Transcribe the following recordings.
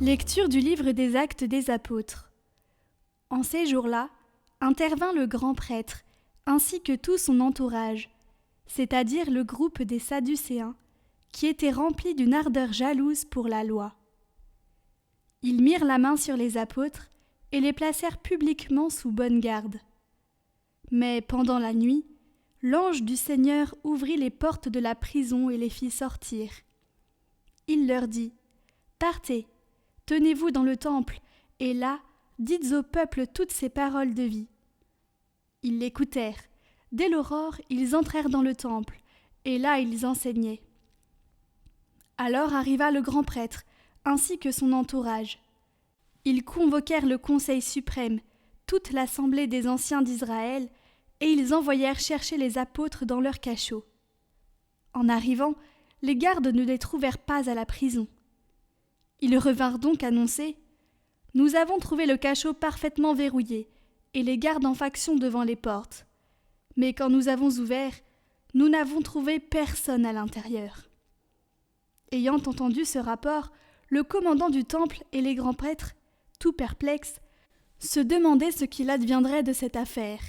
Lecture du livre des Actes des Apôtres. En ces jours-là, intervint le grand prêtre, ainsi que tout son entourage, c'est-à-dire le groupe des Sadducéens, qui étaient remplis d'une ardeur jalouse pour la loi. Ils mirent la main sur les apôtres et les placèrent publiquement sous bonne garde. Mais pendant la nuit, l'ange du Seigneur ouvrit les portes de la prison et les fit sortir. Il leur dit : « Partez, tenez-vous dans le temple, et là, dites au peuple toutes ces paroles de vie. » Ils l'écoutèrent. Dès l'aurore, ils entrèrent dans le temple, et là ils enseignaient. Alors arriva le grand prêtre, ainsi que son entourage. Ils convoquèrent le conseil suprême, toute l'assemblée des anciens d'Israël, et ils envoyèrent chercher les apôtres dans leur cachot. En arrivant, les gardes ne les trouvèrent pas à la prison. Ils revinrent donc annoncer : « Nous avons trouvé le cachot parfaitement verrouillé, et les gardes en faction devant les portes. Mais quand nous avons ouvert, nous n'avons trouvé personne à l'intérieur. » Ayant entendu ce rapport, le commandant du temple et les grands prêtres, tout perplexes, se demandaient ce qu'il adviendrait de cette affaire.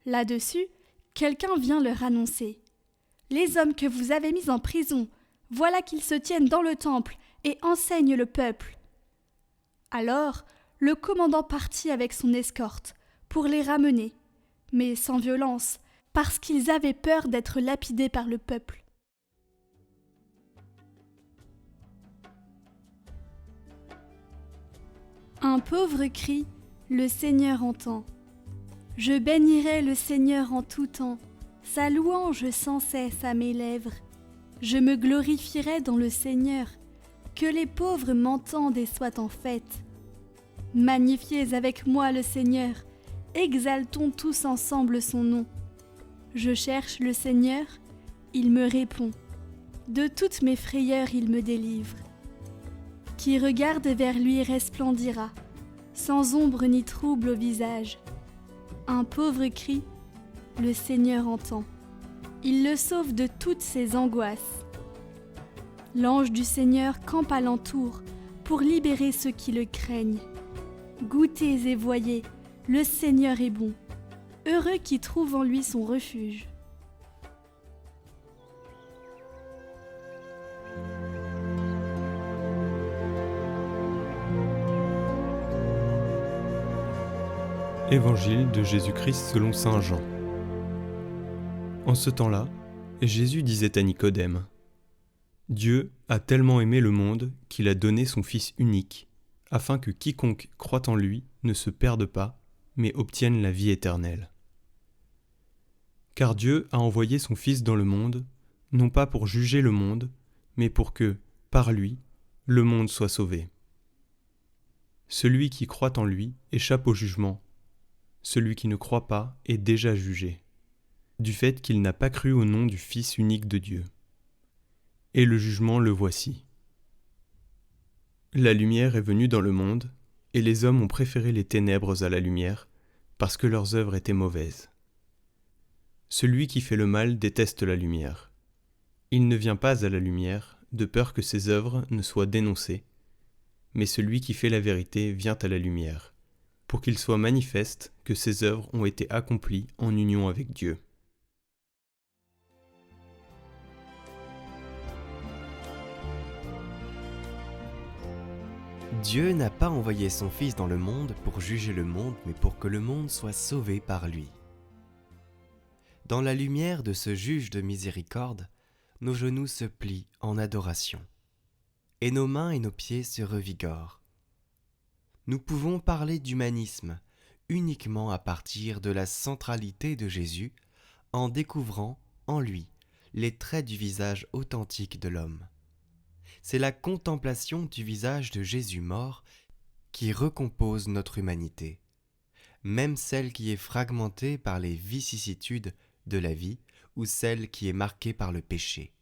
Là-dessus, quelqu'un vient leur annoncer : « Les hommes que vous avez mis en prison, voilà qu'ils se tiennent dans le temple et enseignent le peuple. » Alors, le commandant partit avec son escorte pour les ramener, mais sans violence, parce qu'ils avaient peur d'être lapidés par le peuple. Un pauvre cri, le Seigneur entend. Je bénirai le Seigneur en tout temps, sa louange sans cesse à mes lèvres. Je me glorifierai dans le Seigneur, que les pauvres m'entendent et soient en fête. Magnifiez avec moi le Seigneur, exaltons tous ensemble son nom. Je cherche le Seigneur, il me répond. De toutes mes frayeurs il me délivre. Qui regarde vers lui resplendira, sans ombre ni trouble au visage. Un pauvre cri, le Seigneur entend. Il le sauve de toutes ses angoisses. L'ange du Seigneur campe alentour pour libérer ceux qui le craignent. Goûtez et voyez, le Seigneur est bon. Heureux qui trouve en lui son refuge. Évangile de Jésus-Christ selon saint Jean. En ce temps-là, Jésus disait à Nicodème : « Dieu a tellement aimé le monde qu'il a donné son Fils unique, afin que quiconque croit en lui ne se perde pas, mais obtienne la vie éternelle. Car Dieu a envoyé son Fils dans le monde, non pas pour juger le monde, mais pour que, par lui, le monde soit sauvé. Celui qui croit en lui échappe au jugement. Celui qui ne croit pas est déjà jugé, du fait qu'il n'a pas cru au nom du Fils unique de Dieu. Et le jugement le voici. La lumière est venue dans le monde, et les hommes ont préféré les ténèbres à la lumière, parce que leurs œuvres étaient mauvaises. Celui qui fait le mal déteste la lumière. Il ne vient pas à la lumière, de peur que ses œuvres ne soient dénoncées, mais celui qui fait la vérité vient à la lumière, pour qu'il soit manifeste que ses œuvres ont été accomplies en union avec Dieu. Dieu n'a pas envoyé son Fils dans le monde pour juger le monde, mais pour que le monde soit sauvé par lui. Dans la lumière de ce juge de miséricorde, nos genoux se plient en adoration, et nos mains et nos pieds se revigorent. Nous pouvons parler d'humanisme uniquement à partir de la centralité de Jésus, en découvrant en lui les traits du visage authentique de l'homme. C'est la contemplation du visage de Jésus mort qui recompose notre humanité, même celle qui est fragmentée par les vicissitudes de la vie ou celle qui est marquée par le péché.